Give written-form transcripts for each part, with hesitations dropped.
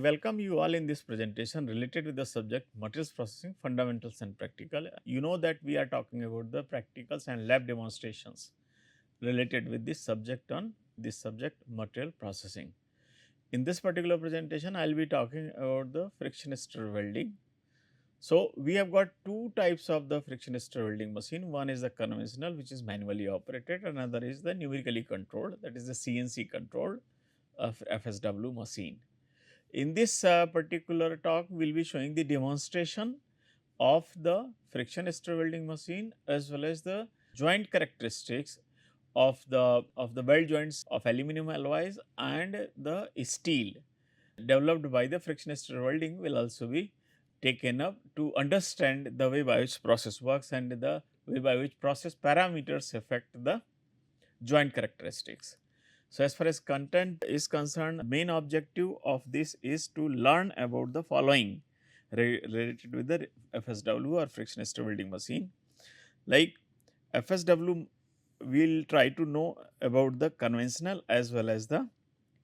welcome you all in this presentation related with the subject materials processing fundamentals and practical. You know that we are talking about the practicals and lab demonstrations related with this subject on this subject material processing. In this particular presentation, I will be talking about the friction stir welding. So, we have got two types of the friction stir welding machine. One is the conventional, which is manually operated, another is the numerically controlled, that is the CNC controlled of FSW machine. In this particular talk, we will be showing the demonstration of the friction stir welding machine as well as the joint characteristics of the weld joints of aluminum alloys and the steel developed by the friction stir welding will also be taken up to understand the way by which process works and the way by which process parameters affect the joint characteristics. So, as far as content is concerned, main objective of this is to learn about the following related with the FSW or friction stir welding machine. Like FSW, we will try to know about the conventional as well as the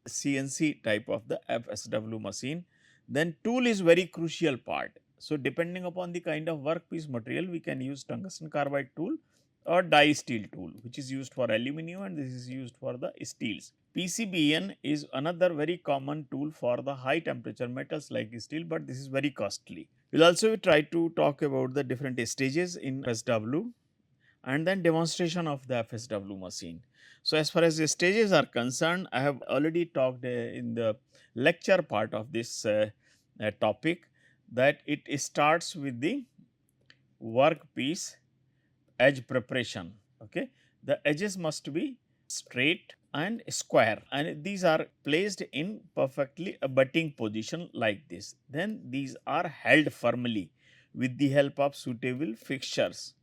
CNC type of the FSW machine. Then tool is very crucial part. So, depending upon the kind of workpiece material, we can use tungsten carbide tool or die steel tool, which is used for aluminum and this is used for the steels. PCBN is another very common tool for the high temperature metals like steel, but this is very costly. We will also try to talk about the different stages in FSW and then demonstration of the FSW machine. So, as far as the stages are concerned, I have already talked in the lecture part of this topic that it starts with the workpiece edge preparation. Okay. The edges must be straight and square and these are placed in perfectly abutting position like this. Then these are held firmly with the help of suitable fixtures.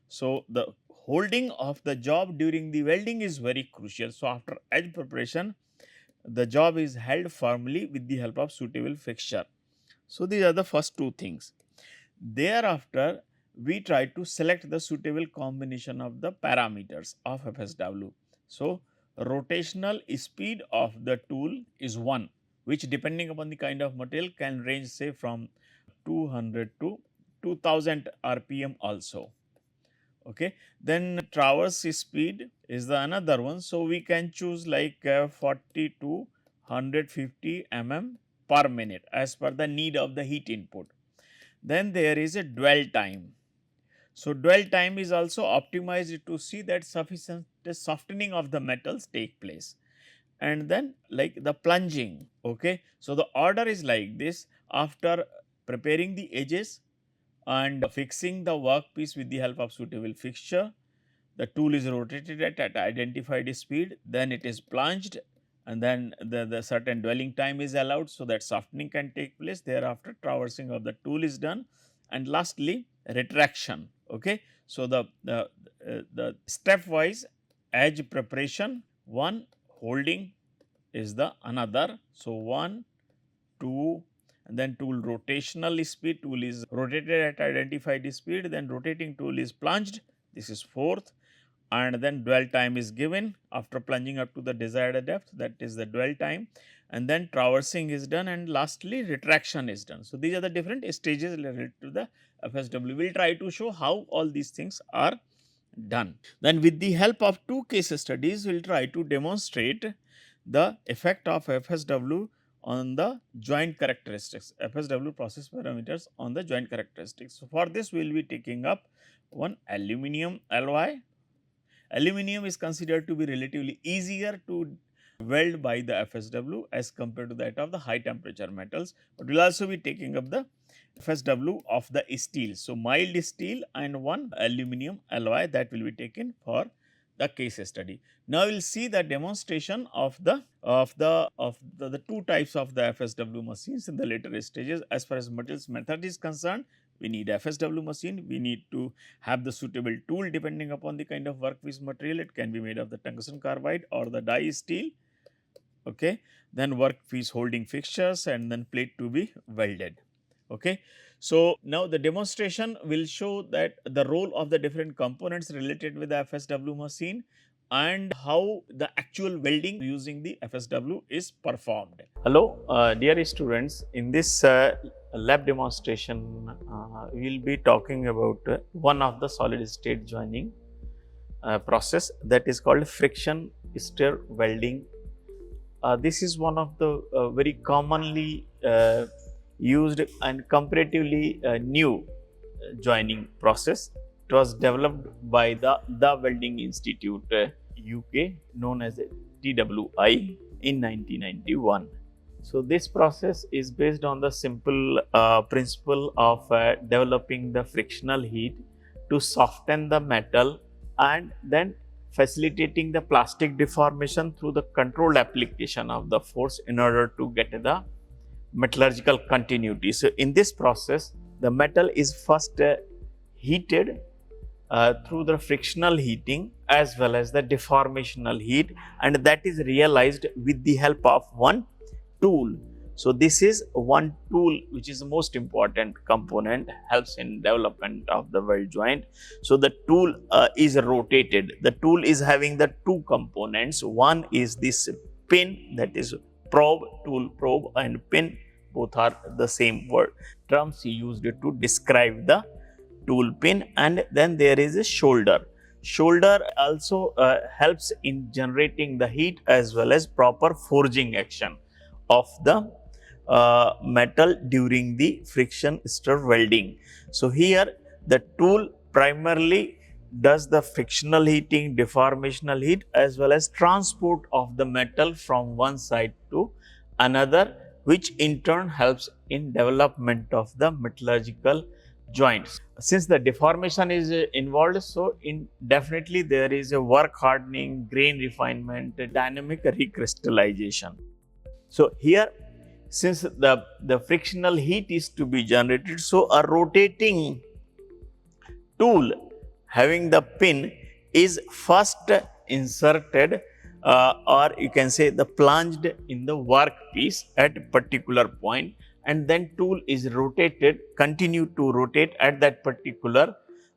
So, the holding of the job during the welding is very crucial. So, after edge preparation, the job is held firmly with the help of suitable fixture. So, these are the first two things. Thereafter, we try to select the suitable combination of the parameters of FSW. So, rotational speed of the tool is 1, which depending upon the kind of material can range say from 200 to 2000 RPM also. Okay. Then traverse speed is the another one. So, we can choose like 40 to 150 per minute as per the need of the heat input. Then there is a dwell time. So, dwell time is also optimized to see that sufficient softening of the metals take place. And then like the plunging. Okay. So, the order is like this: after preparing the edges and fixing the workpiece with the help of suitable fixture, the tool is rotated at identified speed, then it is plunged and then the certain dwelling time is allowed so that softening can take place. Thereafter, traversing of the tool is done and lastly retraction. Okay. So, the stepwise edge preparation, one, holding is the another. So, 1, 2 and then tool rotational speed, tool is rotated at identified speed, then rotating tool is plunged, this is 4th, and then dwell time is given after plunging up to the desired depth, that is the dwell time, and then traversing is done and lastly retraction is done. So, these are the different stages related to the FSW. We will try to show how all these things are done. Then with the help of two case studies, we will try to demonstrate the effect of FSW on the joint characteristics, FSW process parameters on the joint characteristics. So, for this we will be taking up one aluminum alloy. Aluminum is considered to be relatively easier to weld by the FSW as compared to that of the high temperature metals, but we will also be taking up the FSW of the steel. So, mild steel and one aluminum alloy that will be taken for the case study. Now, we will see the demonstration of the two types of the FSW machines in the later stages. As far as materials method is concerned, we need FSW machine, we need to have the suitable tool depending upon the kind of workpiece material. It can be made of the tungsten carbide or the die steel. Okay. Then workpiece holding fixtures and then plate to be welded. Okay. So, now the demonstration will show that the role of the different components related with the FSW machine and how the actual welding using the FSW is performed. Hello, dear students, in this lab demonstration, we will be talking about one of the solid state joining process, that is called friction stir welding. This is one of the very commonly used and comparatively new joining process. It was developed by the Welding Institute, UK, known as TWI, in 1991. So, this process is based on the simple principle of developing the frictional heat to soften the metal and then facilitating the plastic deformation through the controlled application of the force in order to get the metallurgical continuity. So, in this process, the metal is first heated through the frictional heating as well as the deformational heat, and that is realized with the help of one tool. So, this is one tool which is the most important component, helps in development of the weld joint. So, the tool is rotated. The tool is having the two components. One is this pin, that is probe, tool probe, and pin, both are the same word terms used to describe the tool pin. And then there is a shoulder. Shoulder also helps in generating the heat as well as proper forging action of the metal during the friction stir welding. So, here the tool primarily does the frictional heating, deformational heat as well as transport of the metal from one side to another, which in turn helps in development of the metallurgical joints. Since the deformation is involved, so definitely there is a work hardening, grain refinement, dynamic recrystallization. So, here since the frictional heat is to be generated, so a rotating tool having the pin is first inserted or you can say the plunged in the workpiece at a particular point, and then tool is rotated, continue to rotate at that particular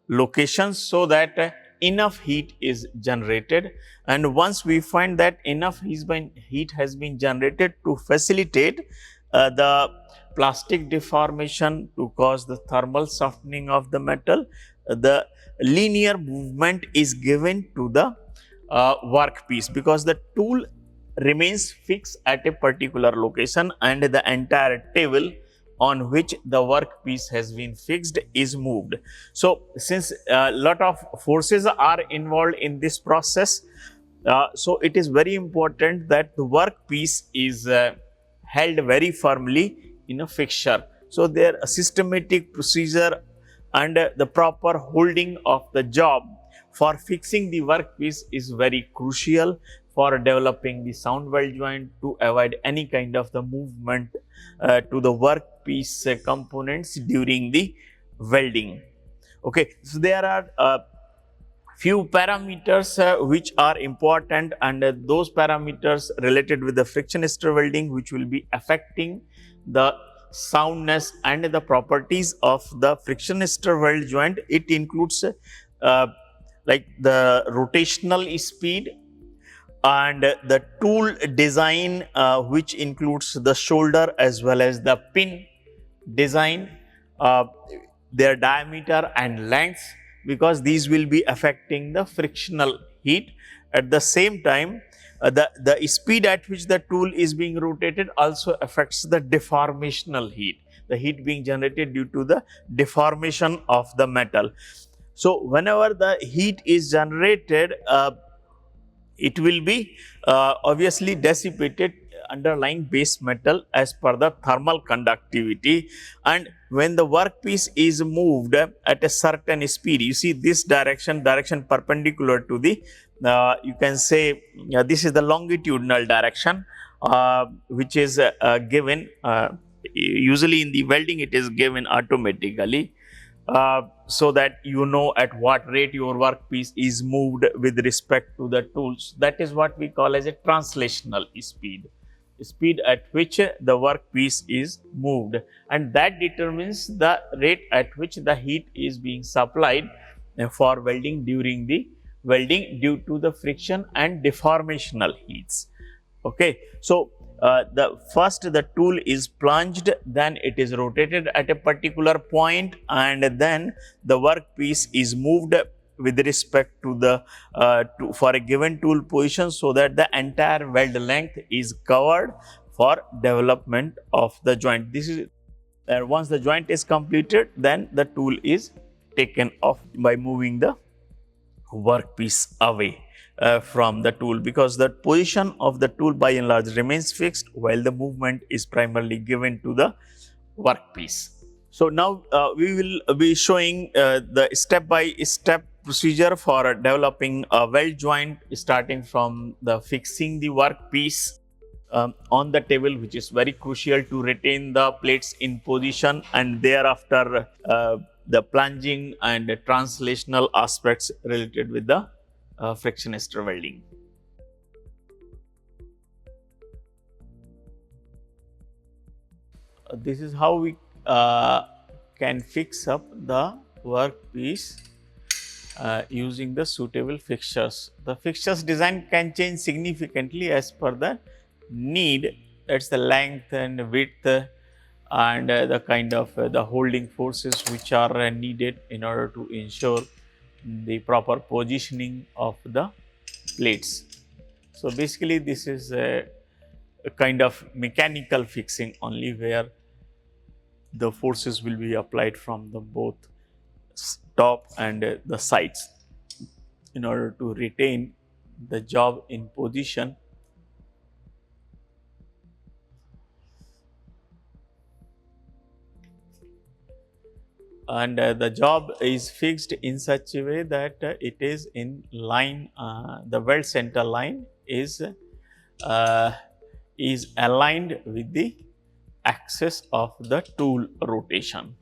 location so that enough heat is generated. And once we find that enough heat has been generated to facilitate the plastic deformation, to cause the thermal softening of the metal, the linear movement is given to the workpiece, because the tool remains fixed at a particular location and the entire table on which the workpiece has been fixed is moved. So, since a lot of forces are involved in this process, so it is very important that the workpiece is held very firmly in a fixture. So, there a systematic procedure and the proper holding of the job for fixing the workpiece is very crucial for developing the sound weld joint, to avoid any kind of the movement to the workpiece components during the welding. Okay, so there are few parameters which are important, and those parameters related with the friction stir welding which will be affecting the soundness and the properties of the friction stir weld joint. It includes like the rotational speed and the tool design, which includes the shoulder as well as the pin design, their diameter and length, because these will be affecting the frictional heat. At the same time, the speed at which the tool is being rotated also affects the deformational heat, the heat being generated due to the deformation of the metal. So, whenever the heat is generated, it will be obviously dissipated underlying base metal as per the thermal conductivity, and when the workpiece is moved at a certain speed, you see this direction perpendicular to the you can say this is the longitudinal direction which is given usually in the welding, it is given automatically. So that you know at what rate your workpiece is moved with respect to the tools. That is what we call as a translational speed at which the workpiece is moved, and that determines the rate at which the heat is being supplied for welding during the welding due to the friction and deformational heats. Okay, so the first the tool is plunged, then it is rotated at a particular point, and then the workpiece is moved with respect to the for a given tool position, so that the entire weld length is covered for development of the joint. This is once the joint is completed, then the tool is taken off by moving the workpiece away from the tool, because the position of the tool by and large remains fixed while the movement is primarily given to the workpiece. So, now we will be showing the step by step procedure for developing a weld joint, starting from the fixing the workpiece on the table, which is very crucial to retain the plates in position, and thereafter the plunging and translational aspects related with the friction stir welding. This is how we can fix up the workpiece using the suitable fixtures. The fixtures design can change significantly as per the need, that is the length and width and the kind of the holding forces which are needed in order to ensure the proper positioning of the plates. So, basically this is a kind of mechanical fixing only, where the forces will be applied from the both top and the sides in order to retain the job in position. And the job is fixed in such a way that it is in line, the weld center line uh, is aligned with the axis of the tool rotation,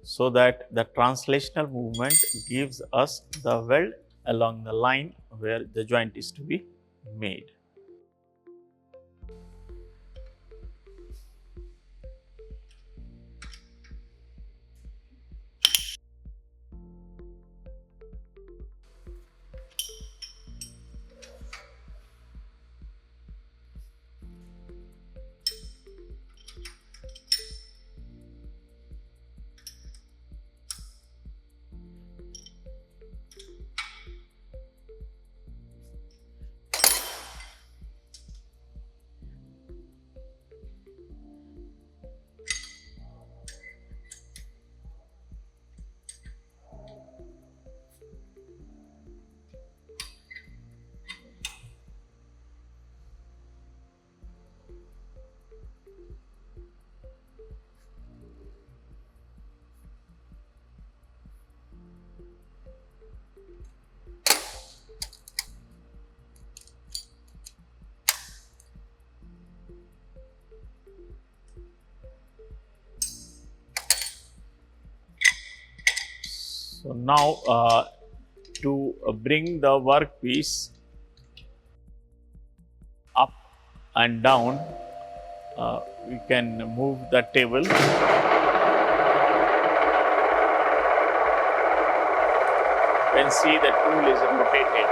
so that the translational movement gives us the weld along the line where the joint is to be made. So, now to bring the workpiece up and down, we can move the table. You can see the tool is rotated.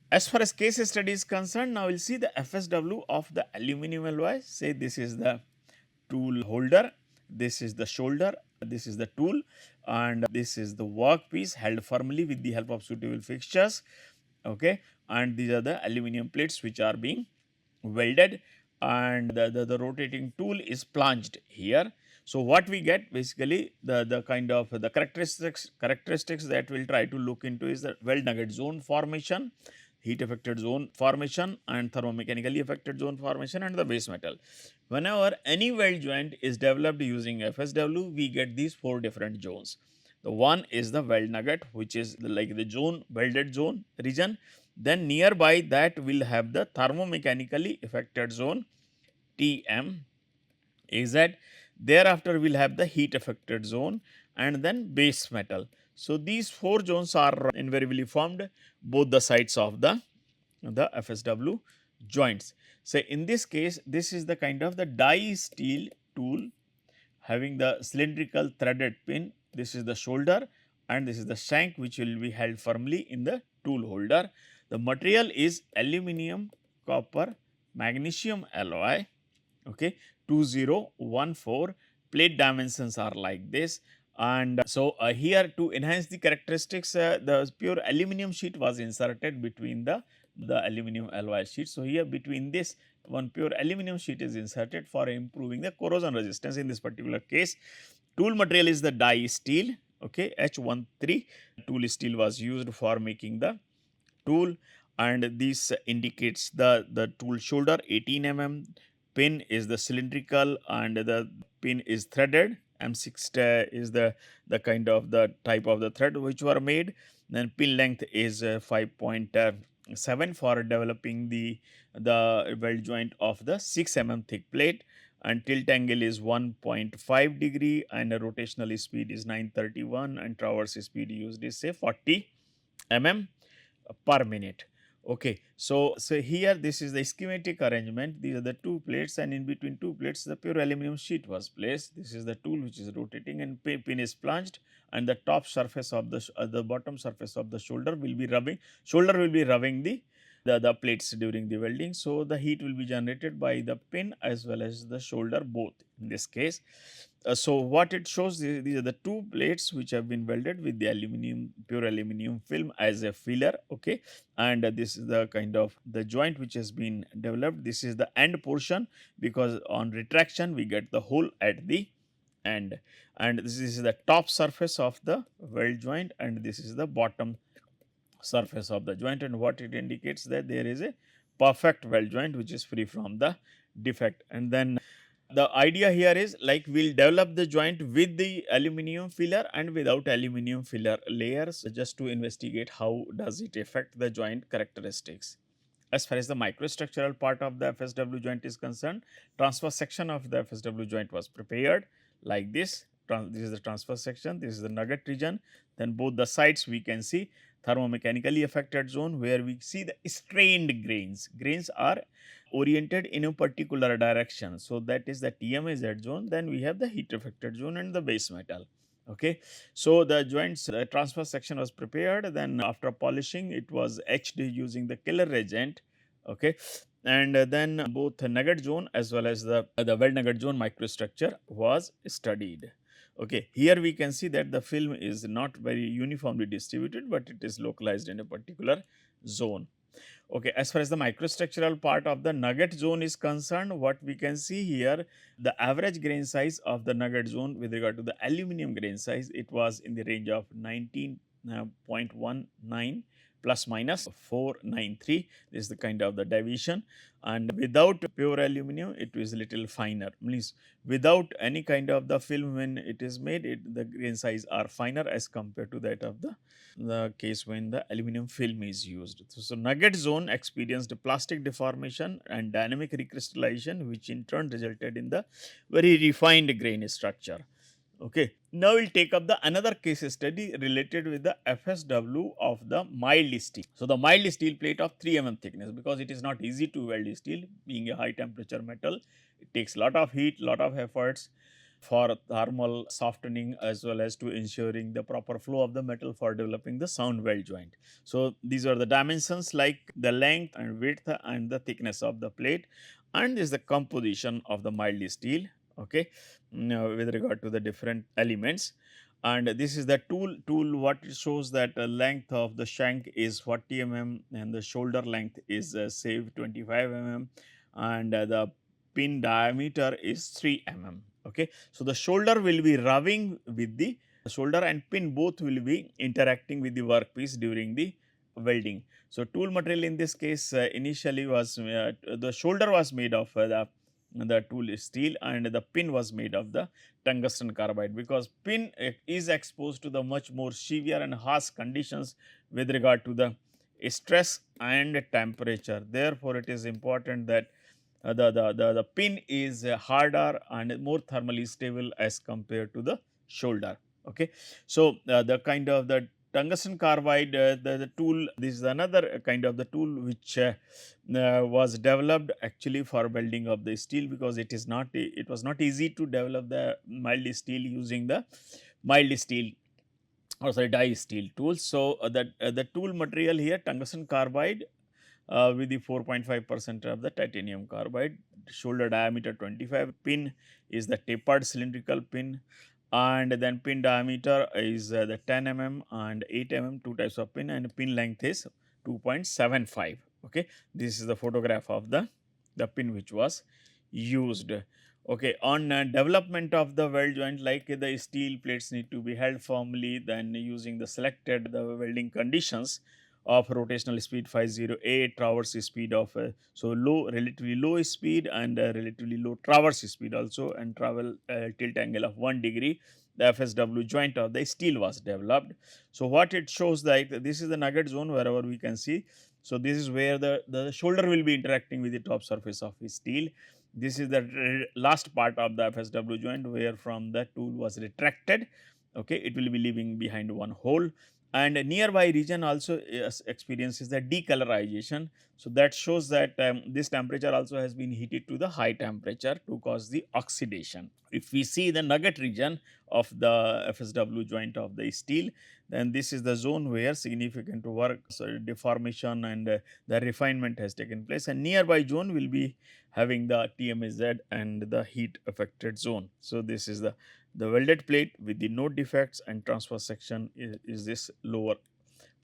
As far as case study is concerned, now we will see the FSW of the aluminum alloy. Say this is the tool holder, this is the shoulder, this is the tool, and this is the workpiece held firmly with the help of suitable fixtures. Okay, and these are the aluminum plates which are being welded, and the rotating tool is plunged here. So, what we get basically the kind of the characteristics that we will try to look into is the weld nugget zone formation, heat affected zone formation, and thermomechanically affected zone formation, and the base metal. Whenever any weld joint is developed using FSW, we get these 4 different zones. The one is the weld nugget, which is like the zone, welded zone region. Then nearby that will have the thermomechanically affected zone TM AZ. Thereafter we will have the heat affected zone and then base metal. So, these 4 zones are invariably formed both the sides of the FSW joints. So, in this case, this is the kind of the die steel tool having the cylindrical threaded pin. This is the shoulder and this is the shank which will be held firmly in the tool holder. The material is aluminum, copper, magnesium alloy, okay, 2014. Plate dimensions are like this. And so, here to enhance the characteristics, the pure aluminum sheet was inserted between the aluminum alloy sheet. So, here between this one pure aluminum sheet is inserted for improving the corrosion resistance. In this particular case, tool material is the die steel, okay, H13 tool steel was used for making the tool, and this indicates the tool shoulder 18 mm, pin is the cylindrical and the pin is threaded. M6 is the kind of the type of the thread which were made. Then pin length is 5.7 for developing the weld joint of the 6 mm thick plate, and tilt angle is 1.5 degree, and rotational speed is 931, and traverse speed used is say 40 mm per minute. Okay. So, here this is the schematic arrangement. These are the 2 plates, and in between 2 plates the pure aluminum sheet was placed. This is the tool which is rotating and pin is plunged, and the top surface of the bottom surface of the shoulder will be rubbing the plates during the welding. So, the heat will be generated by the pin as well as the shoulder both in this case. So, what it shows, these are the 2 plates which have been welded with the pure aluminum film as a filler, okay, and this is the kind of the joint which has been developed. This is the end portion, because on retraction we get the hole at the end, and this is the top surface of the weld joint, and this is the bottom surface of the joint, and what it indicates that there is a perfect weld joint which is free from the defect. And then the idea here is like we will develop the joint with the aluminum filler and without aluminum filler layers, just to investigate how does it affect the joint characteristics. As far as the microstructural part of the FSW joint is concerned, transverse section of the FSW joint was prepared like this. This is the transverse section, this is the nugget region. Then both the sides we can see thermomechanically affected zone, where we see the strained grains. Grains are oriented in a particular direction. So, that is the TMAZ zone. Then we have the heat affected zone and the base metal. Okay. So, the joints transverse section was prepared, then after polishing it was etched using the killer reagent. Okay. And then both nugget zone as well as the weld nugget zone microstructure was studied. Okay. Here we can see that the film is not very uniformly distributed, but it is localized in a particular zone. Okay. As far as the microstructural part of the nugget zone is concerned, what we can see here, the average grain size of the nugget zone with regard to the aluminum grain size, it was in the range of 19.19 plus minus 493. This is the kind of the deviation, and without pure aluminum it is little finer, means without any kind of the film when it is made, the grain size are finer as compared to that of the case when the aluminum film is used. So, nugget zone experienced plastic deformation and dynamic recrystallization, which in turn resulted in the very refined grain structure. Okay. Now, we will take up the another case study related with the FSW of the mild steel. So, the mild steel plate of 3 mm thickness, because it is not easy to weld steel being a high temperature metal, it takes lot of heat, lot of efforts. for thermal softening as well as to ensuring the proper flow of the metal for developing the sound weld joint. So, these are the dimensions like the length and width and the thickness of the plate, and is the composition of the mild steel, okay, with regard to the different elements. And this is the tool what it shows that length of the shank is 40 mm and the shoulder length is say 25 mm, and the pin diameter is 3 mm. Okay. So, the shoulder will be rubbing with the shoulder and pin both will be interacting with the workpiece during the welding. So, tool material in this case initially was the shoulder was made of the tool is steel and the pin was made of the tungsten carbide, because pin is exposed to the much more severe and harsh conditions with regard to the stress and temperature. Therefore, it is important that the pin is harder and more thermally stable as compared to the shoulder. Okay. So, the kind of the tungsten carbide the tool, this is another kind of the tool which was developed actually for welding of the steel, because it was not easy to develop the mild steel using the mild steel or sorry die steel tools. So, the tool material here tungsten carbide with the 4.5% of the titanium carbide, shoulder diameter 25, pin is the tapered cylindrical pin, and then pin diameter is the 10 mm and 8 mm, two types of pin, and pin length is 2.75. Okay. This is the photograph of the pin which was used. Okay. On development of the weld joint, like the steel plates need to be held firmly, then using the selected the welding conditions of rotational speed 508, traverse speed of so low, relatively low speed, and relatively low traverse speed also, and travel tilt angle of 1 degree. The FSW joint of the steel was developed. So, what it shows that this is the nugget zone wherever we can see. So, this is where the shoulder will be interacting with the top surface of the steel. This is the last part of the FSW joint where from the tool was retracted. Okay, it will be leaving behind one hole, and nearby region also experiences the decolorization. So, that shows that this temperature also has been heated to the high temperature to cause the oxidation. If we see the nugget region of the FSW joint of the steel, then this is the zone where significant work, so deformation and the refinement has taken place, and nearby zone will be having the TMAZ and the heat affected zone. So, this is the welded plate with the node defects and transverse section is this lower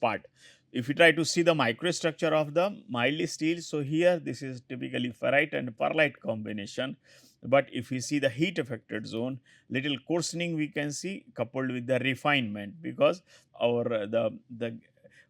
part. If you try to see the microstructure of the mild steel, so here this is typically ferrite and pearlite combination, but if we see the heat affected zone, little coarsening we can see coupled with the refinement, because our the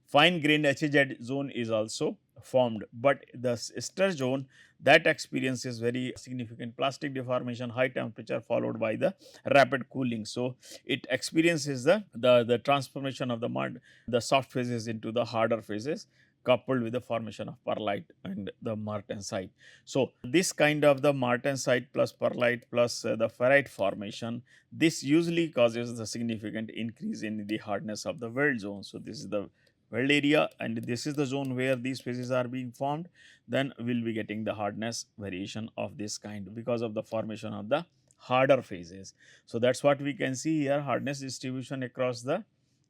fine grained HZ zone is also formed, but the ester zone that experiences very significant plastic deformation, high temperature followed by the rapid cooling. So, it experiences the transformation of the mud, the soft phases into the harder phases, coupled with the formation of perlite and the martensite. So, this kind of the martensite plus perlite plus the ferrite formation, this usually causes the significant increase in the hardness of the weld zone. So, this is the weld area and this is the zone where these phases are being formed, then we will be getting the hardness variation of this kind because of the formation of the harder phases. So, that is what we can see here, hardness distribution across the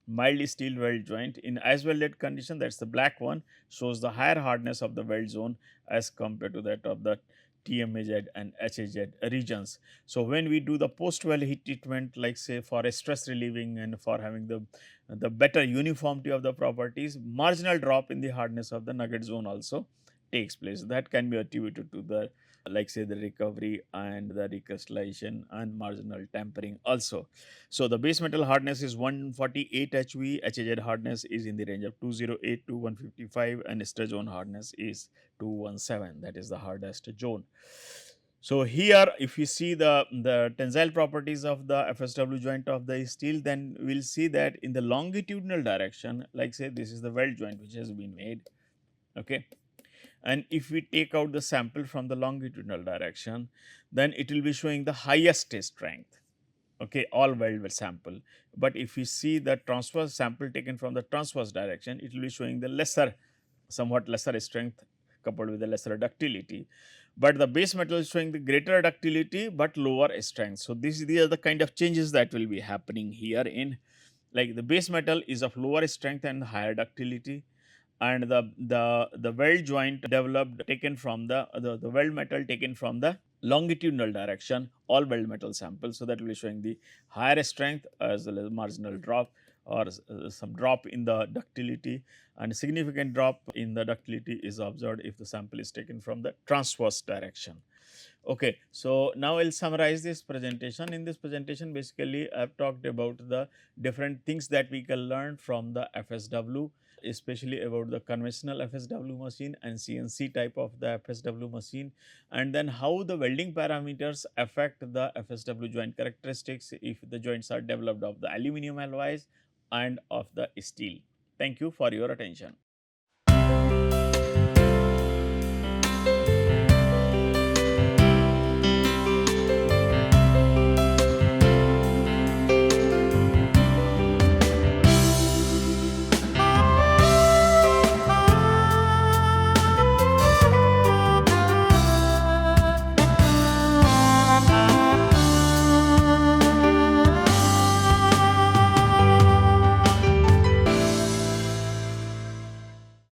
mild steel weld joint. In as welded condition, that is the black one, shows the higher hardness of the weld zone as compared to that of the TMAZ and HAZ regions. So, when we do the post weld heat treatment, like say for a stress relieving and for having the better uniformity of the properties, marginal drop in the hardness of the nugget zone also takes place. That can be attributed to the like say the recovery and the recrystallization and marginal tempering also. So, the base metal hardness is 148 HV, HAZ hardness is in the range of 208 to 155 and ester zone hardness is 217, that is the hardest zone. So, here if you see the tensile properties of the FSW joint of the steel, then we will see that in the longitudinal direction, like say this is the weld joint which has been made. Okay. And if we take out the sample from the longitudinal direction, then it will be showing the highest strength, okay, all weld sample. But if we see the transverse sample taken from the transverse direction, it will be showing the lesser, somewhat lesser strength coupled with a lesser ductility. But the base metal is showing the greater ductility but lower strength. So, these are the kind of changes that will be happening here in, like, the base metal is of lower strength and higher ductility, and the weld joint developed taken from the weld metal taken from the longitudinal direction, all weld metal samples. So, that will be showing the higher strength as well as marginal drop or some drop in the ductility, and significant drop in the ductility is observed if the sample is taken from the transverse direction. Okay, so now I'll summarize this presentation. In this presentation, basically I've talked about the different things that we can learn from the FSW, especially about the conventional FSW machine and CNC type of the FSW machine, and then how the welding parameters affect the FSW joint characteristics if the joints are developed of the aluminum alloys and of the steel. Thank you for your attention.